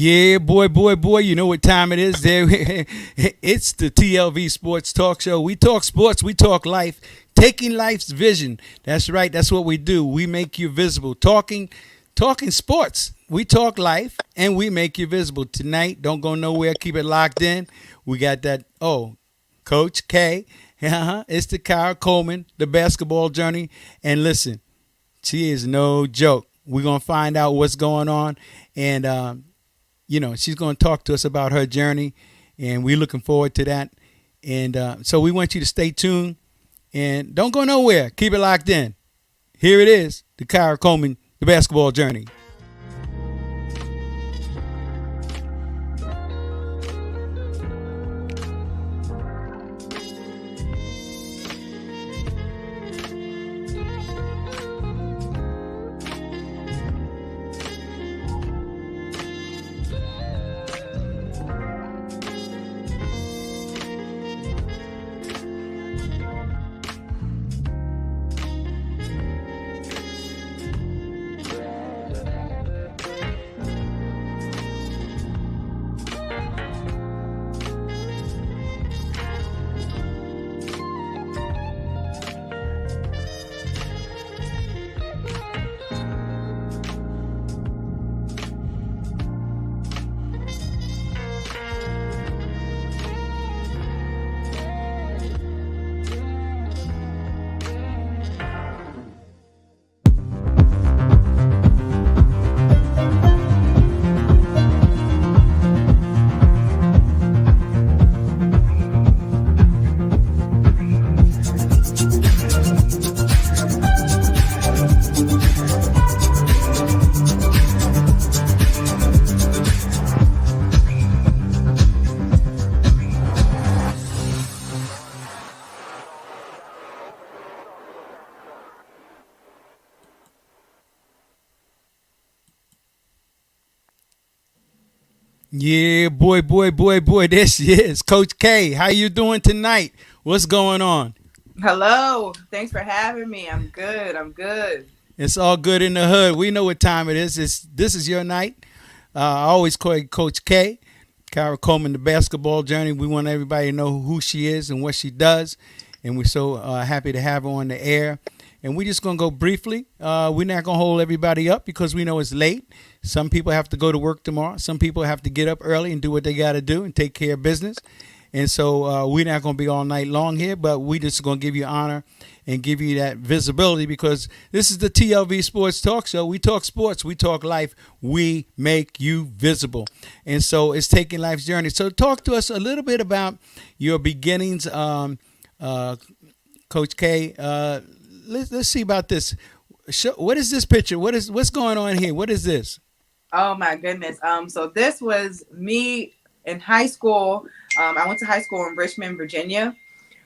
Yeah, boy. You know what time it is there. It's the TLV Sports Talk Show. We talk sports, we talk life, taking life's vision. That's right. That's what we do. We make you visible. Talking sports. We talk life and we make you visible. Tonight, don't go nowhere. Keep it locked in. We got that. Oh, Coach K. It's the Kyra Coleman, the basketball journey. And listen, she is no joke. We're going to find out what's going on. And, she's going to talk to us about her journey. And we're looking forward to that. And so we want you to stay tuned. And don't go nowhere. Keep it locked in. Here it is, the Kyra Coleman, the basketball journey. Yeah, boy. There she is. Coach K, how you doing tonight? What's going on? Hello. Thanks for having me. I'm good. I'm good. It's all good in the hood. We know what time it is. This is your night. I always call you Coach K, Kyra Coleman, the basketball journey. We want everybody to know who she is and what she does. And we're so happy to have her on the air. And we're just going to go briefly. We're not going to hold everybody up because we know it's late. Some people have to go to work tomorrow. Some people have to get up early and do what they got to do and take care of business. And so we're not going to be all night long here, but we just going to give you honor and give you that visibility because this is the TLV Sports Talk Show. We talk sports. We talk life. We make you visible. And so it's taking life's journey. So talk to us a little bit about your beginnings, Coach K. Let's see about this. What is this picture? What's going on here? What is this? Oh my goodness. So this was me in high school. I went to high school in Richmond, Virginia.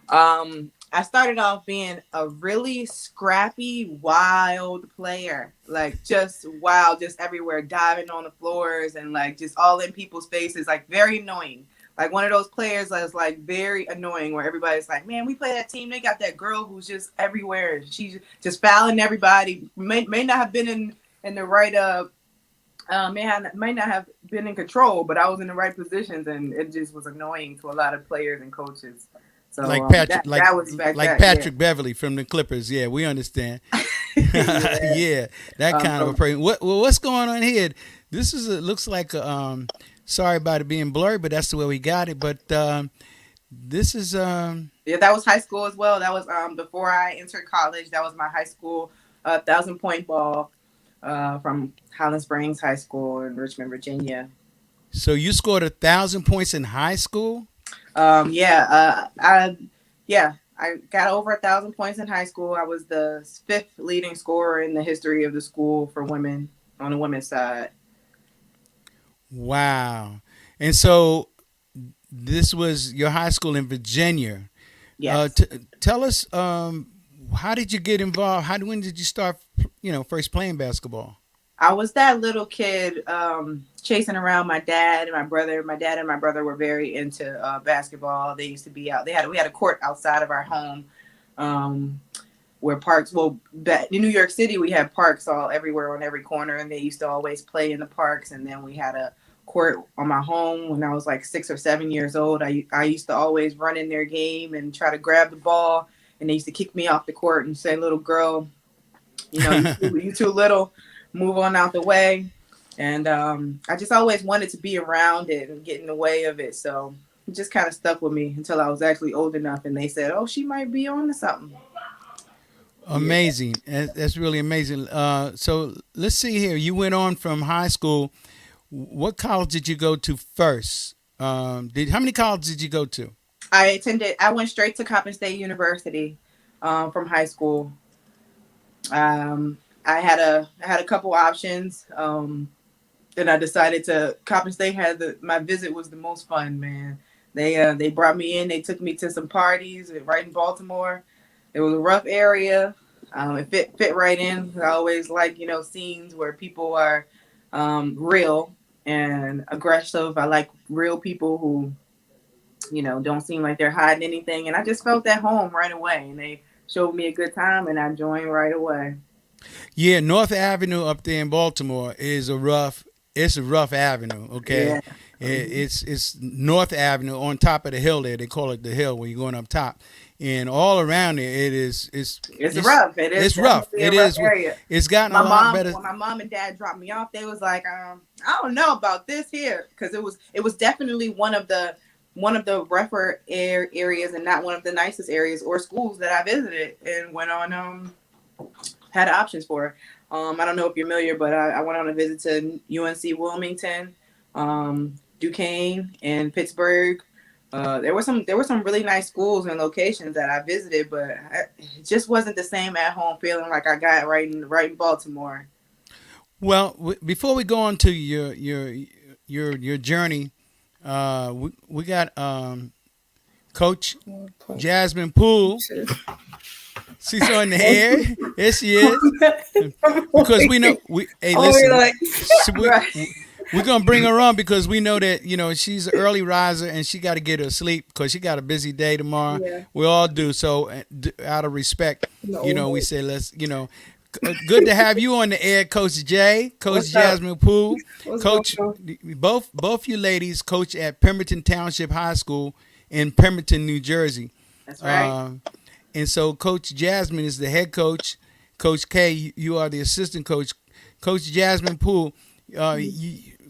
I started off being a really scrappy, wild player, like just wild, just everywhere, diving on the floors and like just all in people's faces, like very annoying. Like one of those players that's like very annoying where everybody's like, man, we play that team. They got that girl who's just everywhere. She's just fouling everybody. May not have been in the right may not have been in control, but I was in the right positions, and it just was annoying to a lot of players and coaches. So like Patrick, that was back like then, Patrick Beverly from the Clippers. Yeah, we understand. Yeah, that kind of a person. What's going on here? This looks like sorry about it being blurry, but that's the way we got it. But this is yeah, that was high school as well. That was before I entered college. That was my high school 1,000-point ball from Highland Springs High School in Richmond, Virginia. So you scored 1,000 points in high school? I got over 1,000 points in high school. I was the 5th leading scorer in the history of the school for women on the women's side. Wow. And so this was your high school in Virginia. Yes. Tell us, how did you get involved? When did you start, first playing basketball? I was that little kid chasing around my dad and my brother. My dad and my brother were very into basketball. They used to be out. We had a court outside of our home where parks. Well, in New York City, we had parks all everywhere on every corner, and they used to always play in the parks. And then we had a court on my home when I was like 6 or 7 years old. I used to always run in their game and try to grab the ball, and they used to kick me off the court and say, "Little girl, you too little, move on out the way." And I just always wanted to be around it and get in the way of it. So it just kind of stuck with me until I was actually old enough, and they said, "Oh, she might be on to something." Yeah. Amazing. That's really amazing. So let's see here. You went on from high school. What college did you go to first? Did How many colleges did you go to? I went straight to Coppin State University from high school. I had a couple options. Then I decided to Coppin State had my visit was the most fun, man. They brought me in. They took me to some parties right in Baltimore. It was a rough area. It fit right in. I always like scenes where people are real and aggressive. I like real people who don't seem like they're hiding anything. And I just felt at home right away. And they showed me a good time, and I joined right away. Yeah, North Avenue up there in Baltimore is a rough. It's a rough avenue. Okay, Yeah. Mhm. it's North Avenue on top of the hill there. They call it the hill when you're going up top, and all around there it is. It's rough. It is It's rough. definitely a It rough is. area. It's gotten a lot better. When my mom and dad dropped me off, they was like, I don't know about this here, because it was definitely one of the rougher areas and not one of the nicest areas or schools that I visited and went on had options for. I don't know if you're familiar, but I went on a visit to UNC Wilmington, Duquesne, and Pittsburgh. There were some really nice schools and locations that I visited, but it just wasn't the same at home feeling like I got right in Baltimore. Well, before we go on to your journey, we got Coach Jasmine Poole. She's on the air. Here she is. Because we know we. Hey, Oh, you're listen. like, So Right. we're gonna bring her on because we know that she's an early riser and she got to get her sleep because she got a busy day tomorrow. yeah, We all do. So out of respect, no. we say let's good to have you on the air, Coach Jay, Coach What's up? Jasmine Poole, What's Coach. going on? Both you ladies coach at Pemberton Township High School in Pemberton, New Jersey. That's right. And so Coach Jasmine is the head coach. Coach K, you are the assistant coach. Coach Jasmine Poole,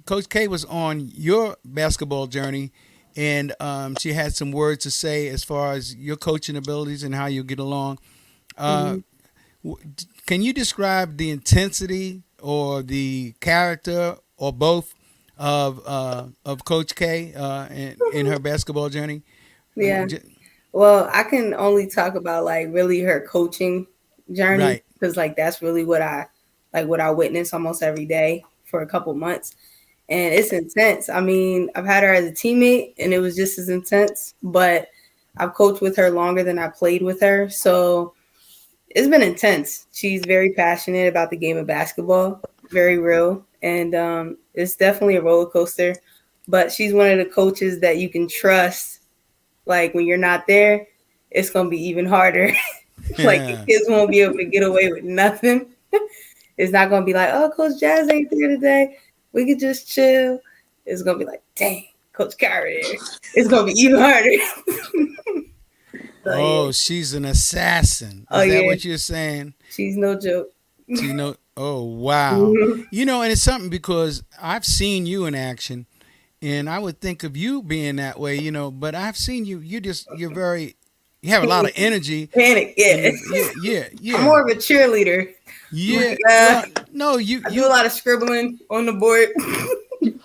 Coach K was on your basketball journey, and she had some words to say as far as your coaching abilities and how you get along. Uh, Mhm. can you describe the intensity or the character or both of Coach K in her basketball journey? Yeah. Well, I can only talk about like really her coaching journey Right. because like that's really what I witness almost every day for a couple months. And it's intense. I mean, I've had her as a teammate and it was just as intense, but I've coached with her longer than I played with her. So it's been intense. She's very passionate about the game of basketball, very real. And it's definitely a roller coaster. But she's one of the coaches that you can trust. Like when you're not there, it's going to be even harder. Like the Yeah. kids won't be able to get away with nothing. It's not going to be like, oh, Coach Jazz ain't there today. We could just chill. It's going to be like, dang, Coach Kyra there. It's going to be even harder. So, yeah. Oh, she's an assassin. Oh, Is that yeah. what you're saying? She's no joke. She know. Oh, wow. Mhm. And it's something because I've seen you in action, and I would think of you being that way. But I've seen you. You're very. You have a lot of energy. Panic, And yeah. yeah. I'm more of a cheerleader. Yeah. Like, Well, no, I do a lot of scribbling on the board.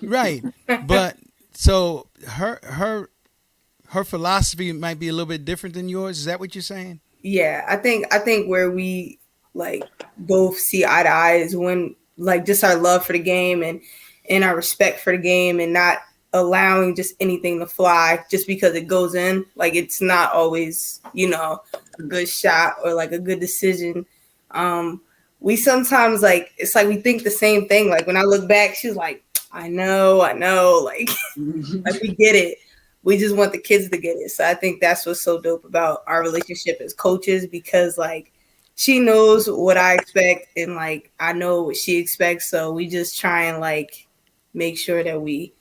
right. But so her philosophy might be a little bit different than yours. Is that what you're saying? Yeah, I think where we like both see eye to eye is when like just our love for the game and our respect for the game and not allowing just anything to fly just because it goes in. Like it's not always, a good shot or like a good decision. We sometimes like it's like we think the same thing. Like when I look back, she's like, I know, like like we get it. We just want the kids to get it. So I think that's what's so dope about our relationship as coaches because like she knows what I expect and like I know what she expects. So we just try and like make sure that we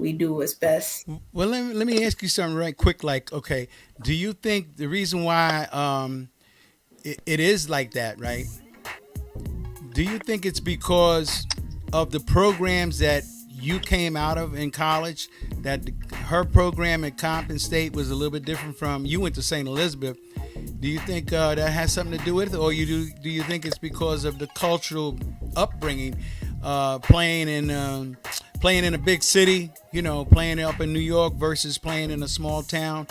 we do what's best. Well, let me ask you something right quick. Like, okay, do you think the reason why it is like that, right? Do you think it's because of the programs that you came out of in college? That her program at Compton State was a little bit different from you went to St. Elizabeth. Do you think that has something to do with it, or do you think it's because of the cultural upbringing, playing in a big city, playing up in New York versus playing in a small town,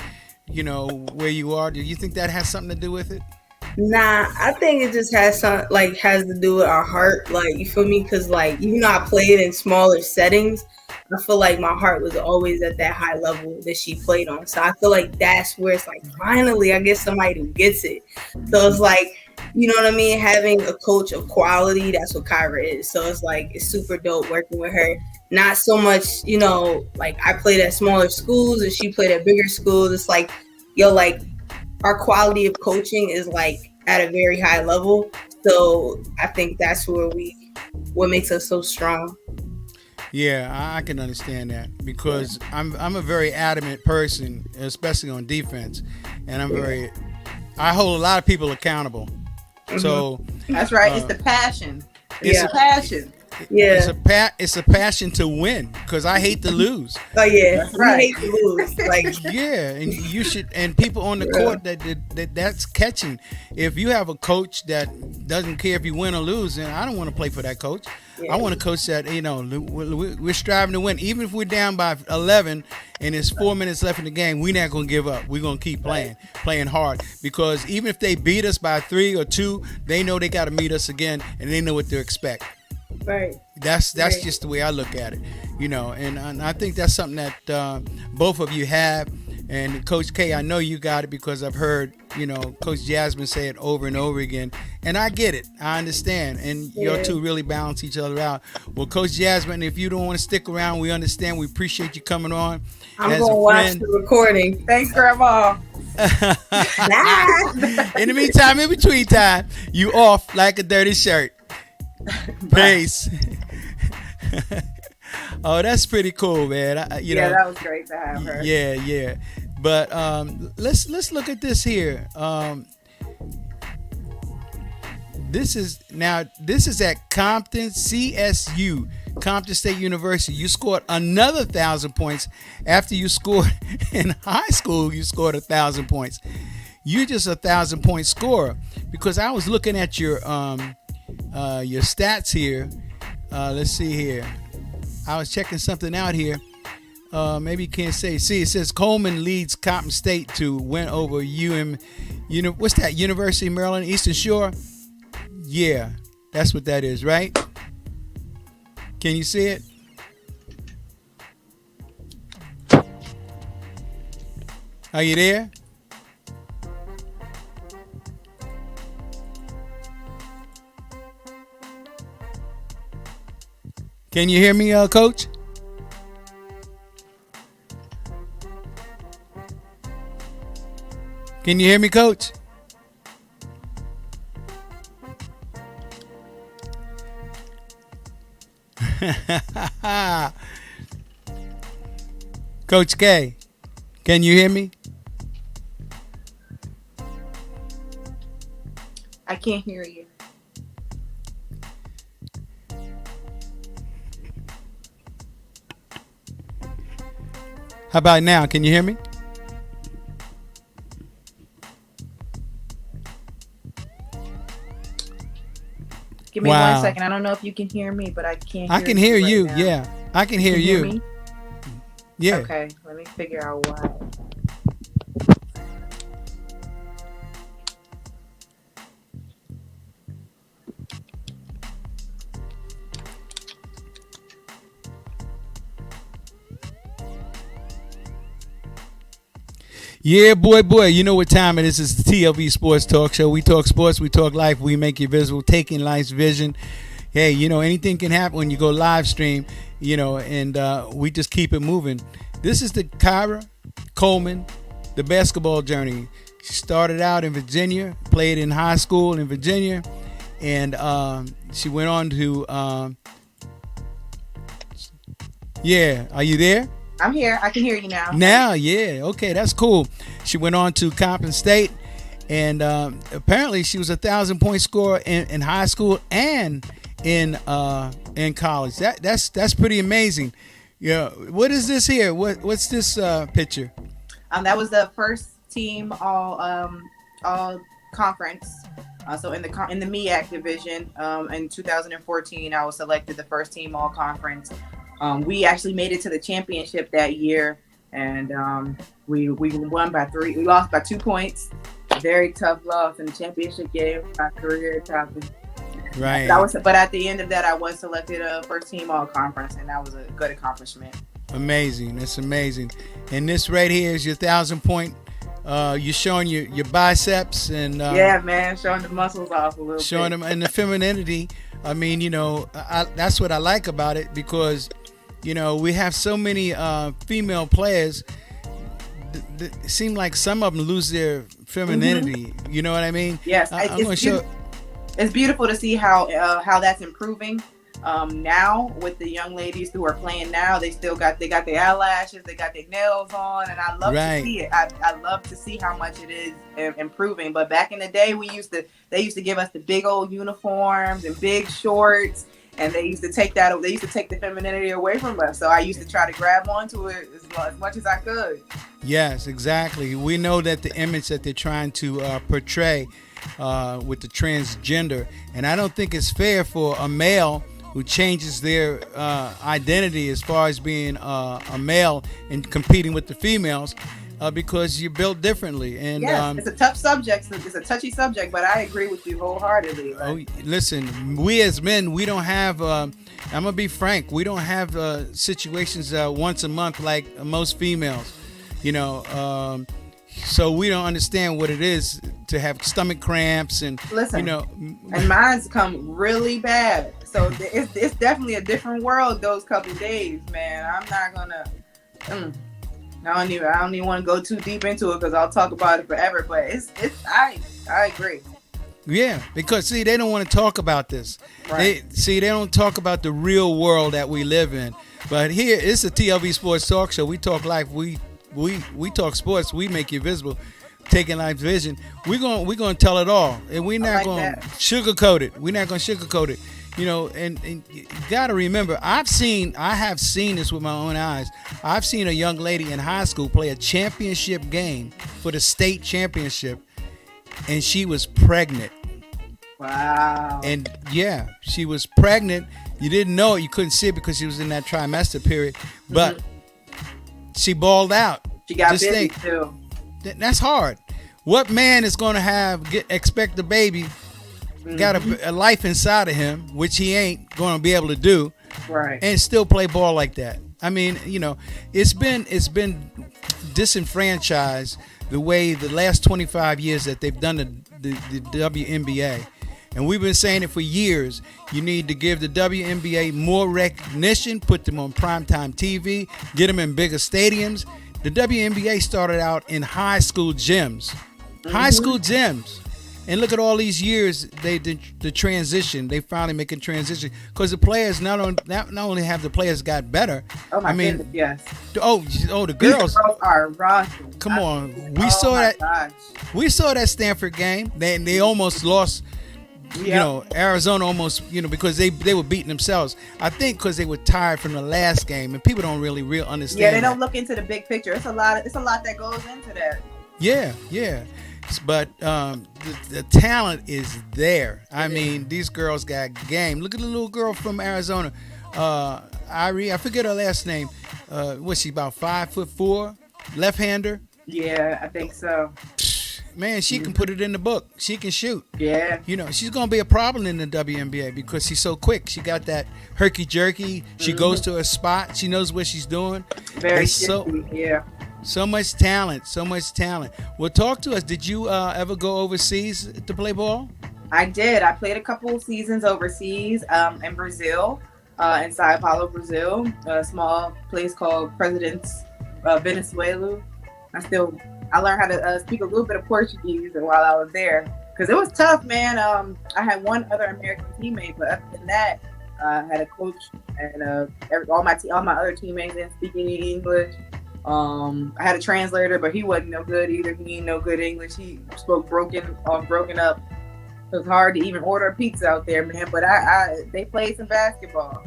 where you are? Do you think that has something to do with it? Nah, I think it just has to do with our heart, like, you feel me? Because like, even though I played in smaller settings, I feel like my heart was always at that high level that she played on. So I feel like that's where it's like, finally, I get somebody who gets it. So it's like, you know what I mean? Having a coach of quality, that's what Kyra is. So it's like, it's super dope working with her. Not so much, like I played at smaller schools and she played at bigger schools. It's like, yo, like, our quality of coaching is like at a very high level. So I think that's what makes us so strong. Yeah, I can understand that because I'm a very adamant person, especially on defense, and I hold a lot of people accountable. Mm-hmm. So that's right. It's the passion. It's a passion. Yeah, it's a passion to win because I hate to lose. Oh yeah, that's right. I hate to lose. Like yeah, and you should, and people on the court that's catching. If you have a coach that doesn't care if you win or lose, then I don't want to play for that coach. Yeah. I want a coach that we're striving to win, even if we're down by 11 and there's 4 minutes left in the game. We're not gonna give up. We're gonna keep playing hard because even if they beat us by 3 or 2, they know they got to meet us again, and they know what to expect. Right. That's just the way I look at it, and I think that's something that both of you have. And Coach K, I know you got it because I've heard, Coach Jasmine say it over and over again. And I get it. I understand. And you two really balance each other out. Well, Coach Jasmine, if you don't want to stick around, we understand. We appreciate you coming on. I'm going to watch the recording. Thanks, Grandma. In the meantime, in between time, you off like a dirty shirt. Peace. Oh, that's pretty cool, man. That was great to have her. Yeah. But let's look at this here. This is at Compton CSU, Compton State University. You scored another 1,000 points after you scored in high school. You scored 1,000 points. You're just a 1,000-point scorer because I was looking at your stats here. Let's see here. I was checking something out here. Maybe you can't say. See, it says Coleman leads Compton State to win over what's that? University of Maryland Eastern Shore. Yeah, that's what that is, right? Can you see it? Are you there? Can you hear me, Coach? Can you hear me, Coach? Coach K, can you hear me? I can't hear you. How about now? Can you hear me? Give me 1 second. I don't know if you can hear me, but I can't. I can hear you. Right, yeah, I can hear you. Hear me? Yeah. Okay. Let me figure out why. Yeah, boy, you know what time it is. It's the TLV Sports Talk Show. We talk sports, we talk life, we make you visible, taking life's vision. Hey, anything can happen when you go live stream, and we just keep it moving. This is the Kyra Coleman, the basketball journey. She started out in Virginia, played in high school in Virginia, and she went on to, are you there? I'm here. I can hear you now. Now, yeah, okay, that's cool. She went on to Compton State, and apparently she was 1,000-point scorer in high school and in college. That's pretty amazing. Yeah. What is this here? What's this picture? That was the first team all conference. So in the MEAC division, in 2014, I was selected the first team all conference. We actually made it to the championship that year, and we won by 3. We lost by 2 points. Very tough loss in the championship game. My career topping. Right. But at the end of that, I was selected first team all conference, and that was a good accomplishment. Amazing. That's amazing. And this right here is your 1,000-point. You're showing your biceps and yeah, man, showing the muscles off a little showing bit. them and the femininity. I mean, that's what I like about it, because we have so many female players. It seem like some of them lose their femininity. Mm-hmm. You know what I mean? Yes, it's beautiful to see how that's improving. Now with the young ladies who are playing now, they got their eyelashes, they got their nails on, and I love to see it. I love to see how much it is improving. But back in the day, they used to give us the big old uniforms and big shorts, and they used to take the femininity away from us. So I used to try to grab onto it as much as I could. Yes, exactly. We know that the image that they're trying to portray with the transgender, and I don't think it's fair for a male who changes their identity as far as being a male and competing with the females, because you're built differently. And yes, it's a tough subject. It's a touchy subject, but I agree with you wholeheartedly. Listen, we as men, we don't have. I'm gonna be frank. We don't have situations once a month like most females. So we don't understand what it is to have stomach cramps and and mine's come really bad. So it's definitely a different world those couple days, man. I'm not gonna. I don't even want to go too deep into it because I'll talk about it forever. But I agree. Yeah, because they don't want to talk about this. Right. They don't talk about the real world that we live in. But here, it's a TLV Sports Talk Show. We talk life. We talk sports. We make you visible. Taking Life's Vision. We're gonna tell it all, and we're not gonna sugarcoat it. We're not gonna sugarcoat it. And you gotta remember, I have seen this with my own eyes. I've seen a young lady in high school play a championship game for the state championship, and she was pregnant. Wow. And yeah, she was pregnant. You didn't know it. You couldn't see it because she was in that trimester period. But she balled out. She got busy too. That's hard. What man is going to expect the baby got a life inside of him, which he ain't going to be able to do, right? And still play ball like that. I mean, it's been disenfranchised the way the last 25 years that they've done the WNBA. And we've been saying it for years. You need to give the WNBA more recognition, put them on primetime TV, get them in bigger stadiums. The WNBA started out in high school gyms. High school gyms. And look at all these years, the transition. They finally make a transition. Because the players, not only have the players got better. Oh, my goodness, yes. Oh, the girls. These girls are rocking. Come on. We saw that Stanford game. They almost lost. Arizona almost, because they were beating themselves. I think because they were tired from the last game, and people don't really understand. Yeah, they don't look into the big picture. It's a lot that goes into that. Yeah. But the talent is there. I mean, these girls got game. Look at the little girl from Arizona, Irie. I forget her last name. What's she, about 5'4", left-hander? Yeah, I think so. Man, she can put it in the book. She can shoot. Yeah. She's going to be a problem in the WNBA because she's so quick. She got that herky-jerky. She goes to a spot. She knows what she's doing. Very shifty, yeah. So much talent. Well, talk to us. Did you ever go overseas to play ball? I did. I played a couple of seasons overseas in Brazil, in Sao Paulo, Brazil, a small place called President's Venezuela. I learned how to speak a little bit of Portuguese while I was there because it was tough, man. I had one other American teammate, but other than that, I had a coach, and all my other teammates didn't speak any English. I had a translator, but he wasn't no good either. He ain't no good English. He spoke broken up. It was hard to even order a pizza out there, man. But they played some basketball.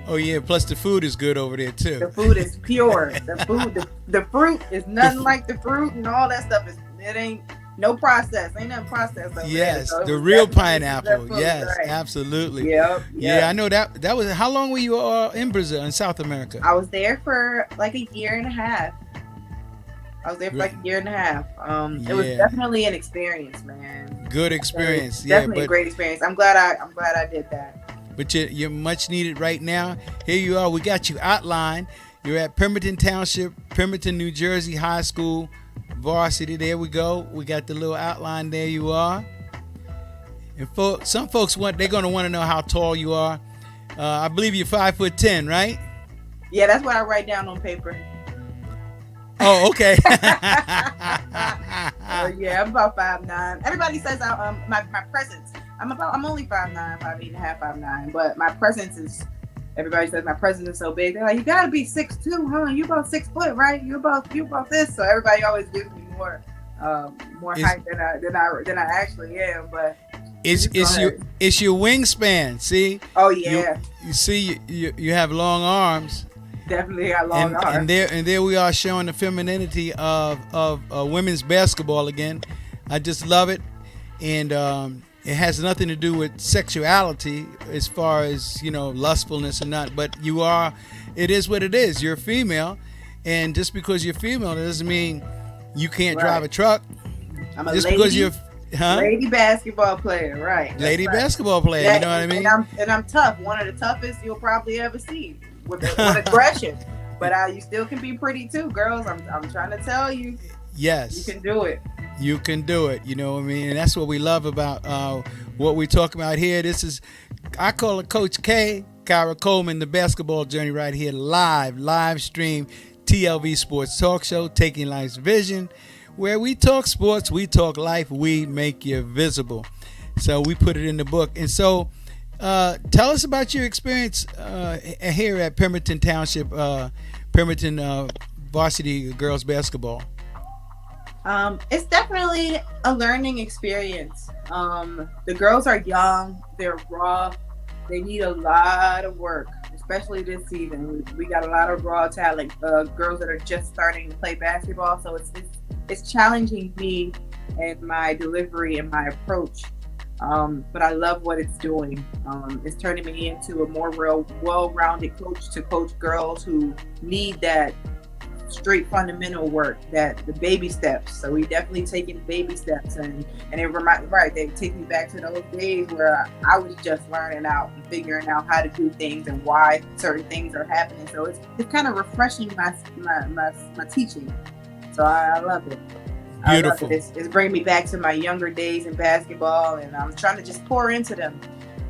Oh yeah, plus the food is good over there too. The food is pure. The fruit is nothing like the fruit, and all that stuff it ain't no process. Ain't nothing processed over yes, there. So the real definitely pineapple. food, Yes, right. absolutely. Yep. Yeah, I know that was. How long were you in Brazil, in South America? I was there for like a year and a half. It was definitely an experience, man. Good experience. Definitely a great experience. I'm glad I did that. But you're much needed right now. Here you are. We got you outlined. You're at Pemberton Township, Pemberton, New Jersey High School varsity. There we go. We got the little outline. There you are. And some folks they're going to want to know how tall you are. I believe you're 5'10", right? Yeah, that's what I write down on paper. Oh, okay. Yeah, I'm about 5'9". Everybody says my presence. I'm only 5'9", 5'8" and a half, 5'9", but my presence is. Everybody says my presence is so big. They're like, you gotta be 6'2", huh? You about 6 foot, right? You about this. So everybody always gives me more height than I actually am. But it's your wingspan. See? Oh yeah. You see, you have long arms. Definitely got long arms. And there we are showing the femininity of women's basketball again. I just love it, and it has nothing to do with sexuality as far as lustfulness or not. But it is what it is. You're a female, and just because you're female doesn't mean you can't drive a truck. I'm a just lady, because you're lady basketball player, right? Lady basketball player. Yeah, you know what I mean? And I'm tough. One of the toughest you'll probably ever see. With aggression, but you still can be pretty too, girls. I'm trying to tell you. Yes, you can do it. You can do it. You know what I mean? And that's what we love about what we talk about here. This is, I call it Coach K, Kyra Coleman, the basketball journey right here, live stream, TLV Sports Talk Show, Taking Life's Vision, where we talk sports, we talk life, we make you visible. So we put it in the book. And so tell us about your experience here at Pemberton Township, Pemberton varsity girls basketball. It's definitely a learning experience. The girls are young, they're raw, they need a lot of work, especially this season. We got a lot of raw talent, girls that are just starting to play basketball, so it's challenging me and my delivery and my approach. But I love what it's doing. It's turning me into a more well-rounded coach to coach girls who need that straight fundamental work, that the baby steps. So we definitely taking baby steps, and it they take me back to those days where I was just learning out and figuring out how to do things and why certain things are happening. So it's kind of refreshing my teaching. So I love it. Beautiful. It's bringing me back to my younger days in basketball, and I'm trying to just pour into them.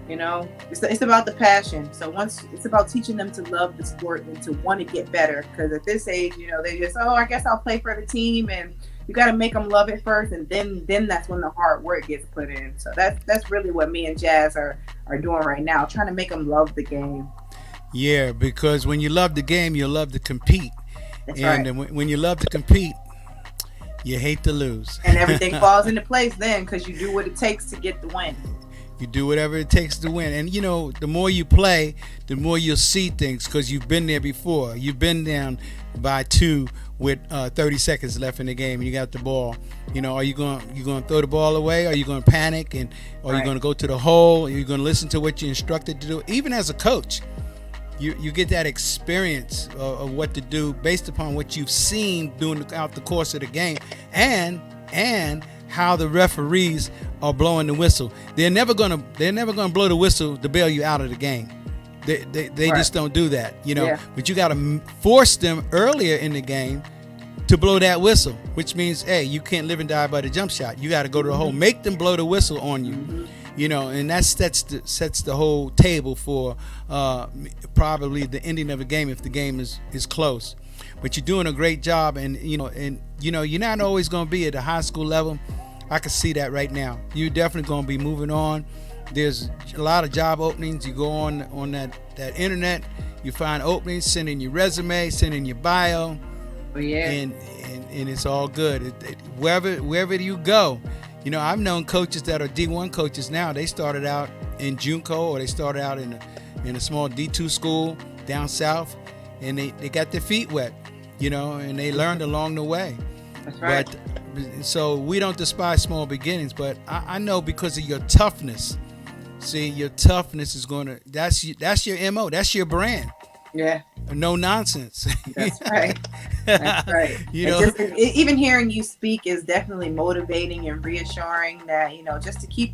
It's about the passion. So it's about teaching them to love the sport and to want to get better. Because at this age, they just, I guess I'll play for the team, and you got to make them love it first, and then that's when the hard work gets put in. So that's really what me and Jazz are doing right now, trying to make them love the game. Yeah, because when you love the game, you love to compete. That's and right. When you love to compete, you hate to lose. And everything falls into place then, because you do what it takes to get the win. You do whatever it takes to win. And, the more you play, the more you'll see things, because you've been there before. You've been down by 2 with 30 seconds left in the game, and you got the ball. Are you going to throw the ball away? Are you going to panic? And are you going to go to the hole? Are you going to listen to what you're instructed to do? Even as a coach, you get that experience of what to do based upon what you've seen throughout the course of the game, and how the referees are blowing the whistle. They're never gonna blow the whistle to bail you out of the game. They just don't do that, Yeah. But you got to force them earlier in the game to blow that whistle, which means, hey, you can't live and die by the jump shot. You got to go to the hole, make them blow the whistle on you. Mm-hmm. And that sets the whole table for probably the ending of the game if the game is close. But you're doing a great job, and you're not always going to be at the high school level. I can see that right now. You're definitely going to be moving on There's a lot of job openings. You go on that internet, you find openings, send in your resume, send in your bio, Oh yeah. and it's all good. Wherever you go, I've known coaches that are D1 coaches now. They started out in JUCO, or they started out in a small D2 school down south, and they got their feet wet, and they learned along the way. That's right. But so we don't despise small beginnings, but I know because of your toughness. See, your toughness is that's your MO, that's your brand. Yeah. No nonsense. That's right. That's right. Even hearing you speak is definitely motivating and reassuring that, just to keep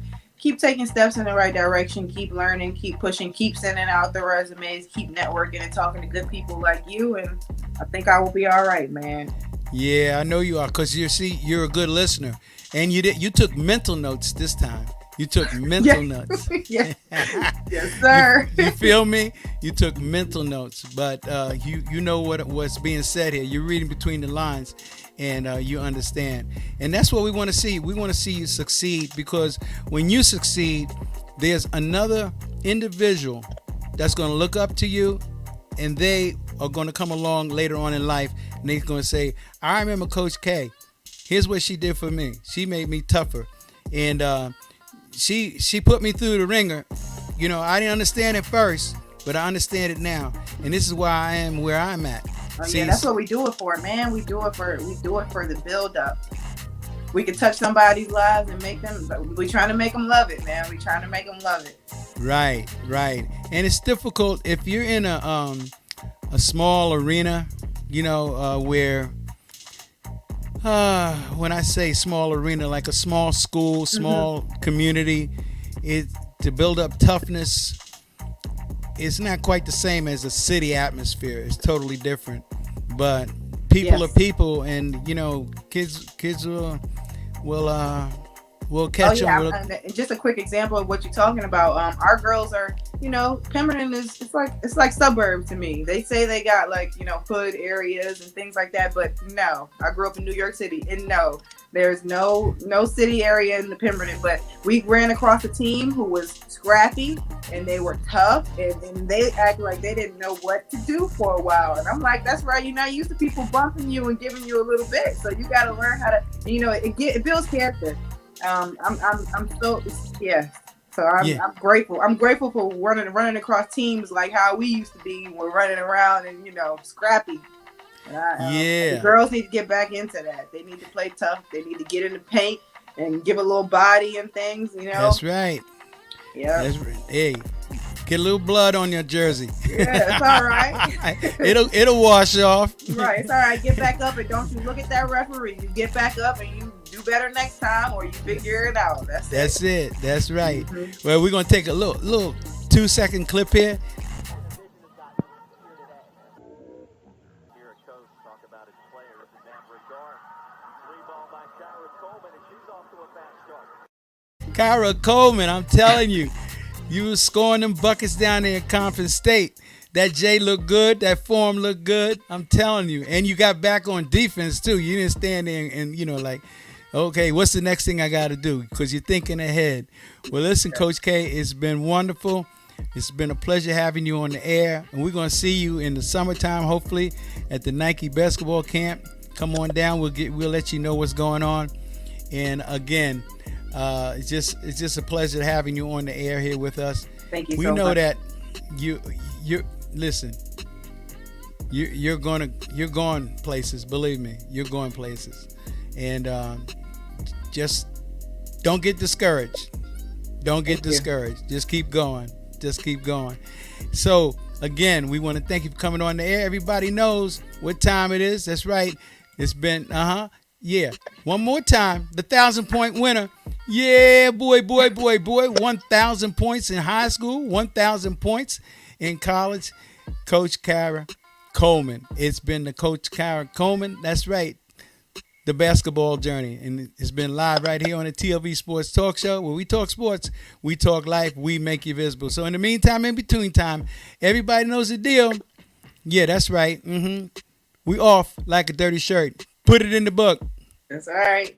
taking steps in the right direction, keep learning, keep pushing, keep sending out the resumes, keep networking and talking to good people like you. And I think I will be all right, man. Yeah, I know you are, because you're a good listener. And you took mental notes this time. You took mental notes. Yes. Yes, sir. You feel me? You took mental notes, but you know what's being said here. You're reading between the lines, and you understand. And that's what we want to see. We want to see you succeed, because when you succeed, there's another individual that's going to look up to you, and they are going to come along later on in life, and they're going to say, I remember Coach K. Here's what she did for me. She made me tougher. And she put me through the ringer. I didn't understand it first, but I understand it now. And this is why I am where I'm at. Oh, yeah, that's what we do it for, man. We do it for the build up. We can touch somebody's lives and make them. We trying to make them love it, man. We trying to make them love it. Right. And it's difficult if you're in a small arena, where when I say small arena, like a small school, small community, to build up toughness, it's not quite the same as a city atmosphere. It's totally different. But people are people, and kids will catch them. And just a quick example of what you're talking about. Our girls are, Pemberton is it's like suburbs to me. They say they got hood areas and things like that, but no. I grew up in New York City, and no, there's no city area in the Pemberton. But we ran across a team who was scrappy, and they were tough, and they act like they didn't know what to do for a while. And I'm like, that's right. You're not used to people bumping you and giving you a little bit, so you got to learn how to. It builds character. I'm so yeah. So I'm grateful. I'm grateful for running across teams like how we used to be. We're running around and scrappy. And the girls need to get back into that. They need to play tough. They need to get in the paint and give a little body and things. That's right. Yeah. Hey, get a little blood on your jersey. Yeah, it's all right. it'll wash off. Right, it's all right. Get back up, and don't you look at that referee. You get back up and you do better next time, or you figure it out. That's it. That's right. Mm-hmm. Well, we're gonna take a little 2-second clip here. Kyra Coleman, I'm telling you, you was scoring them buckets down there in Conference State. That J looked good. That form looked good. I'm telling you. And you got back on defense, too. You didn't stand there and okay, what's the next thing I got to do? Because you're thinking ahead. Well, listen, Coach K, it's been wonderful. It's been a pleasure having you on the air. And we're going to see you in the summertime, hopefully, at the Nike basketball camp. Come on down. We'll let you know what's going on. And, again, it's just a pleasure having you on the air here with us. Thank you. We so know much. that you listen. You're going places. Believe me, you're going places, and just don't get discouraged. Don't get discouraged. Just keep going. Just keep going. So again, we want to thank you for coming on the air. Everybody knows what time it is. That's right. It's been yeah. One more time, the 1,000-point winner. Yeah, boy. 1,000 points in high school, 1,000 points in college. Coach Kyra Coleman. It's been the Coach Kyra Coleman. That's right. The basketball journey. And it's been live right here on the TLV Sports Talk Show, where we talk sports, we talk life, we make you visible. So in the meantime, in between time, everybody knows the deal. Yeah, that's right. We off like a dirty shirt. Put it in the book. That's all right.